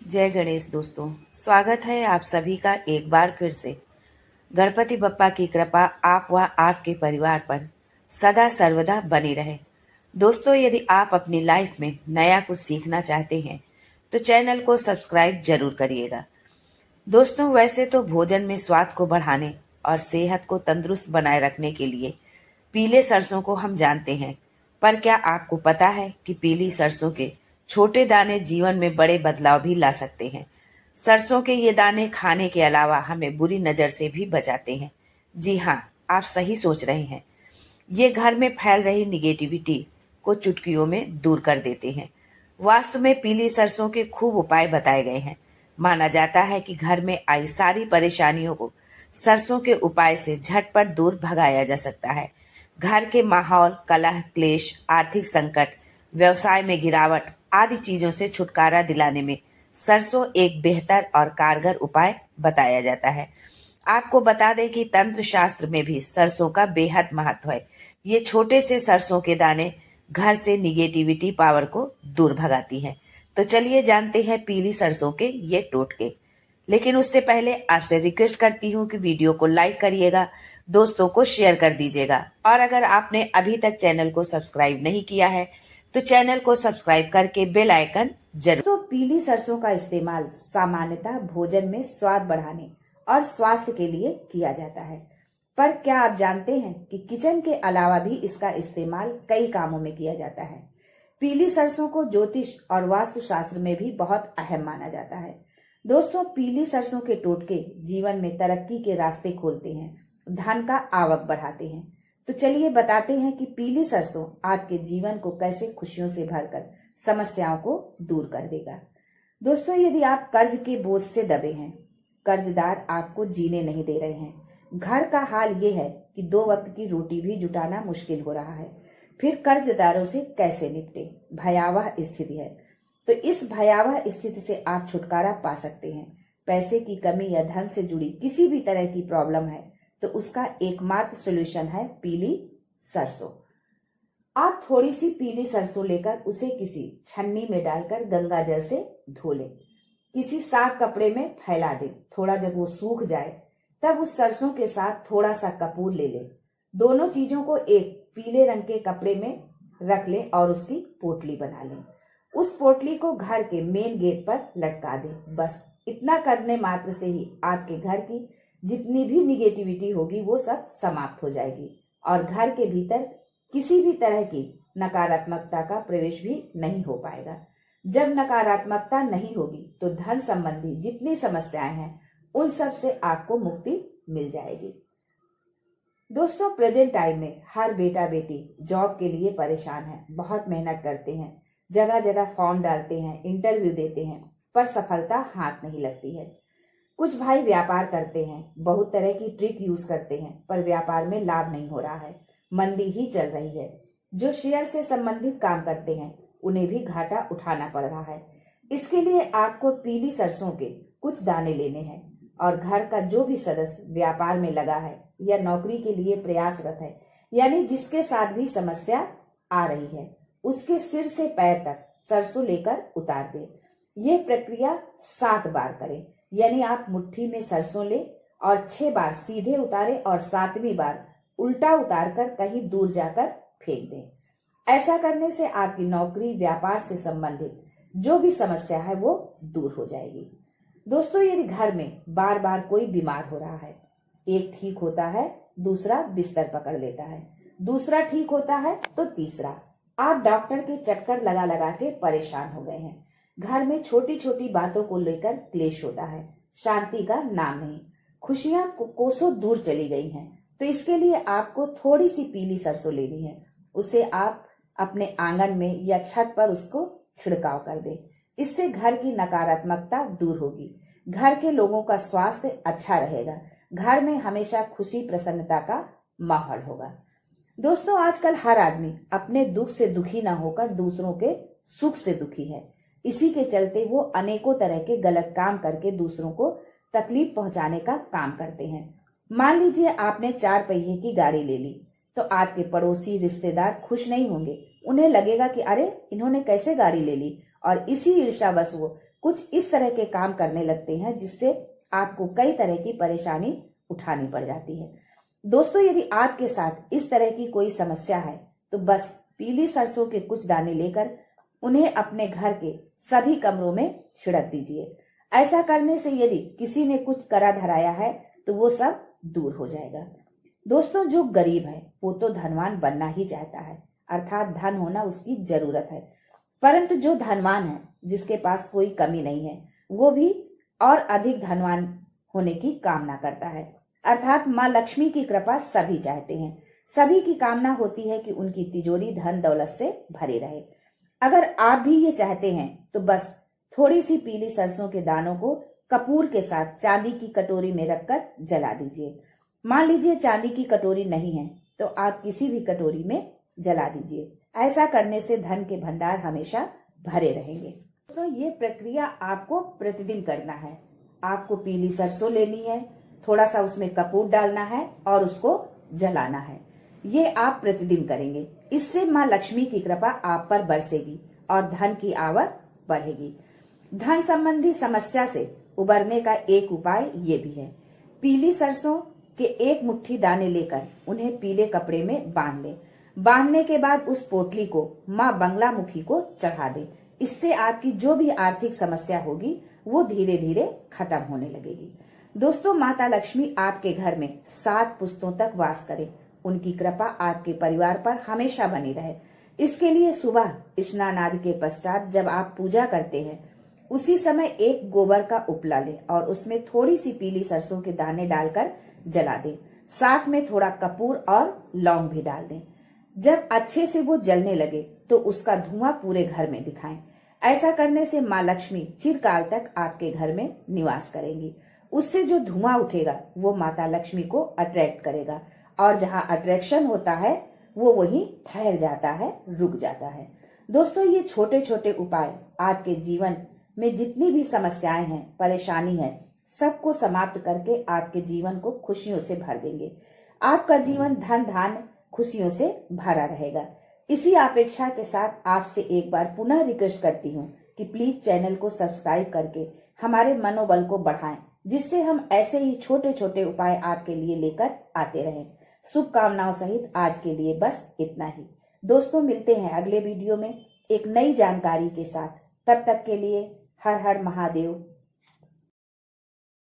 जय गणेश दोस्तों। स्वागत है आप सभी का एक बार फिर से। गणपति बप्पा की कृपा आप व आपके परिवार पर सदा सर्वदा बनी रहे। दोस्तों, यदि आप अपनी लाइफ में नया कुछ सीखना चाहते हैं तो चैनल को सब्सक्राइब जरूर करिएगा। दोस्तों, वैसे तो भोजन में स्वाद को बढ़ाने और सेहत को तंदुरुस्त बनाए रखने के लिए पीले सरसों को हम जानते हैं, पर क्या आपको पता है कि पीली सरसों के छोटे दाने जीवन में बड़े बदलाव भी ला सकते हैं। सरसों के ये दाने खाने के अलावा हमें बुरी नज़र से भी बचाते हैं। जी हाँ, आप सही सोच रहे हैं। ये घर में फैल रही निगेटिविटी को चुटकियों में दूर कर देते हैं। वास्तु में पीली सरसों के खूब उपाय बताए गए हैं। माना जाता है कि घर में आई सारी परेशानियों को सरसों के उपाय से झटपट दूर भगाया जा सकता है। घर के माहौल, कलह, क्लेश, आर्थिक संकट, व्यवसाय में गिरावट आदि चीजों से छुटकारा दिलाने में सरसों एक बेहतर और कारगर उपाय बताया जाता है। आपको बता दें कि तंत्र शास्त्र में भी सरसों का बेहद महत्व है। ये छोटे से सरसों के दाने घर से निगेटिविटी पावर को दूर भगाती हैं। तो चलिए जानते हैं पीली सरसों के ये टोटके। लेकिन उससे पहले आपसे रिक्वेस्ट करती हूँ कि वीडियो को लाइक करिएगा, दोस्तों को शेयर कर दीजिएगा, और अगर आपने अभी तक चैनल को सब्सक्राइब नहीं किया है तो चैनल को सब्सक्राइब करके बेल आइकन जरूर। तो पीली सरसों का इस्तेमाल सामान्यतः भोजन में स्वाद बढ़ाने और स्वास्थ्य के लिए किया जाता है, पर क्या आप जानते हैं कि किचन के अलावा भी इसका इस्तेमाल कई कामों में किया जाता है। पीली सरसों को ज्योतिष और वास्तु शास्त्र में भी बहुत अहम माना जाता है। दोस्तों, पीली सरसों के टोटके जीवन में तरक्की के रास्ते खोलते हैं, धन का आवक बढ़ाते हैं। तो चलिए बताते हैं कि पीली सरसों आपके जीवन को कैसे खुशियों से भरकर समस्याओं को दूर कर देगा। दोस्तों, यदि आप कर्ज के बोझ से दबे हैं, कर्जदार आपको जीने नहीं दे रहे हैं, घर का हाल ये है कि 2 वक्त की रोटी भी जुटाना मुश्किल हो रहा है, फिर कर्जदारों से कैसे निपटे, भयावह स्थिति है। तो इस भयावह स्थिति से आप छुटकारा पा सकते हैं। पैसे की कमी या धन से जुड़ी किसी भी तरह की प्रॉब्लम है तो उसका एकमात्र सॉल्यूशन है पीली सरसों। आप थोड़ी सी पीली सरसों लेकर उसे किसी छन्नी में डालकर गंगा जल से धो लें, किसी साफ कपड़े में फैला दें। थोड़ा जब वो सूख जाए तब उस सरसों के साथ थोड़ा सा कपूर ले लें। दोनों चीजों को एक पीले रंग के कपड़े में रख लें और उसकी पोटली बना लें। उस पोटली को घर के मेन गेट पर लटका दें। बस इतना करने मात्र से ही आपके घर की जितनी भी निगेटिविटी होगी वो सब समाप्त हो जाएगी और घर के भीतर किसी भी तरह की नकारात्मकता का प्रवेश भी नहीं हो पाएगा। जब नकारात्मकता नहीं होगी तो धन संबंधी जितनी समस्याएं हैं उन सब से आपको मुक्ति मिल जाएगी। दोस्तों, प्रेजेंट टाइम में हर बेटा बेटी जॉब के लिए परेशान है, बहुत मेहनत करते हैं, जगह जगह फॉर्म डालते हैं, इंटरव्यू देते हैं, पर सफलता हाथ नहीं लगती है। कुछ भाई व्यापार करते हैं, बहुत तरह की ट्रिक यूज करते हैं, पर व्यापार में लाभ नहीं हो रहा है, मंदी ही चल रही है। जो शेयर से संबंधित काम करते हैं उन्हें भी घाटा उठाना पड़ रहा है। इसके लिए आपको पीली सरसों के कुछ दाने लेने हैं और घर का जो भी सदस्य व्यापार में लगा है या नौकरी के लिए प्रयासरत है, यानी जिसके साथ भी समस्या आ रही है, उसके सिर से पैर तक सरसों लेकर उतार दें। ये प्रक्रिया 7 बार करें, यानी आप मुट्ठी में सरसों ले और 6 बार सीधे उतारें और 7वीं बार उल्टा उतार कर कहीं दूर जाकर फेंक दें। ऐसा करने से आपकी नौकरी, व्यापार से संबंधित जो भी समस्या है वो दूर हो जाएगी। दोस्तों, यदि घर में बार बार कोई बीमार हो रहा है, एक ठीक होता है, दूसरा बिस्तर पकड़ लेता है, दूसरा ठीक होता है तो तीसरा, आप डॉक्टर के चक्कर लगा लगा के परेशान हो गए हैं। घर में छोटी छोटी बातों को लेकर क्लेश होता है, शांति का नाम नहीं, खुशियां कोसों दूर चली गई हैं। तो इसके लिए आपको थोड़ी सी पीली सरसों लेनी है। उसे आप अपने आंगन में या छत पर उसको छिड़काव कर दें। इससे घर की नकारात्मकता दूर होगी, घर के लोगों का स्वास्थ्य अच्छा रहेगा, घर में हमेशा खुशी प्रसन्नता का माहौल होगा। दोस्तों, आजकल हर आदमी अपने दुख से दुखी ना होकर दूसरों के सुख से दुखी है। इसी के चलते वो अनेकों तरह के गलत काम करके दूसरों को तकलीफ पहुंचाने का काम करते हैं। मान लीजिए आपने 4 पहिए की गाड़ी ले ली तो आपके पड़ोसी, रिश्तेदार खुश नहीं होंगे। उन्हें लगेगा कि अरे इन्होंने कैसे गाड़ी ले ली, और इसी ईर्ष्यावश वो कुछ इस तरह के काम करने लगते हैं जिससे आपको कई तरह की परेशानी उठानी पड़ जाती है। दोस्तों, यदि आपके साथ इस तरह की कोई समस्या है तो बस पीली सरसों के कुछ दाने लेकर उन्हें अपने घर के सभी कमरों में छिड़क दीजिए। ऐसा करने से यदि किसी ने कुछ करा धराया है तो वो सब दूर हो जाएगा। दोस्तों, जो गरीब है वो तो धनवान बनना ही चाहता है, अर्थात धन होना उसकी जरूरत है, परंतु जो धनवान है, जिसके पास कोई कमी नहीं है, वो भी और अधिक धनवान होने की कामना करता है। अर्थात माँ लक्ष्मी की कृपा सभी चाहते हैं। सभी की कामना होती है कि उनकी तिजोरी धन दौलत से भरी रहे। अगर आप भी ये चाहते हैं तो बस थोड़ी सी पीली सरसों के दानों को कपूर के साथ चांदी की कटोरी में रखकर जला दीजिए। मान लीजिए चांदी की कटोरी नहीं है तो आप किसी भी कटोरी में जला दीजिए। ऐसा करने से धन के भंडार हमेशा भरे रहेंगे। दोस्तों, ये प्रक्रिया आपको प्रतिदिन करना है। आपको पीली सरसों लेनी है, थोड़ा सा उसमें कपूर डालना है और उसको जलाना है। ये आप प्रतिदिन करेंगे। इससे माँ लक्ष्मी की कृपा आप पर बरसेगी और धन की आवक बढ़ेगी। धन संबंधी समस्या से उबरने का एक उपाय ये भी है। पीली सरसों के एक मुट्ठी दाने लेकर उन्हें पीले कपड़े में बांध लें। बांधने के बाद उस पोटली को माँ बंगलामुखी को चढ़ा दें। इससे आपकी जो भी आर्थिक समस्या होगी वो धीरे धीरे खत्म होने लगेगी। दोस्तों, माता लक्ष्मी आपके घर में 7 पुश्तों तक वास करे। उनकी कृपा आपके परिवार पर हमेशा बनी रहे। इसके लिए सुबह स्नान आदि के पश्चात जब आप पूजा करते हैं उसी समय एक गोबर का उपला लें और उसमें थोड़ी सी पीली सरसों के दाने डालकर जला दें। साथ में थोड़ा कपूर और लौंग भी डाल दें। जब अच्छे से वो जलने लगे तो उसका धुआं पूरे घर में दिखाएं। ऐसा करने से माँ लक्ष्मी चिरकाल तक आपके घर में निवास करेंगी। उससे जो धुआं उठेगा वो माता लक्ष्मी को अट्रैक्ट करेगा और जहाँ अट्रैक्शन होता है वो वहीं ठहर जाता है, रुक जाता है। दोस्तों, ये छोटे छोटे उपाय आपके जीवन में जितनी भी समस्याएं हैं, परेशानी है, सबको समाप्त करके आपके जीवन को खुशियों से भर देंगे। आपका जीवन धन धान्य खुशियों से भरा रहेगा। इसी अपेक्षा के साथ आपसे एक बार पुनः रिक्वेस्ट करती हूँ कि प्लीज चैनल को सब्सक्राइब करके हमारे मनोबल को बढ़ाएं, जिससे हम ऐसे ही छोटे छोटे उपाय आपके लिए लेकर आते रहें। शुभकामनाओं सहित आज के लिए बस इतना ही। दोस्तों, मिलते हैं अगले वीडियो में एक नई जानकारी के साथ। तब तक के लिए हर हर महादेव।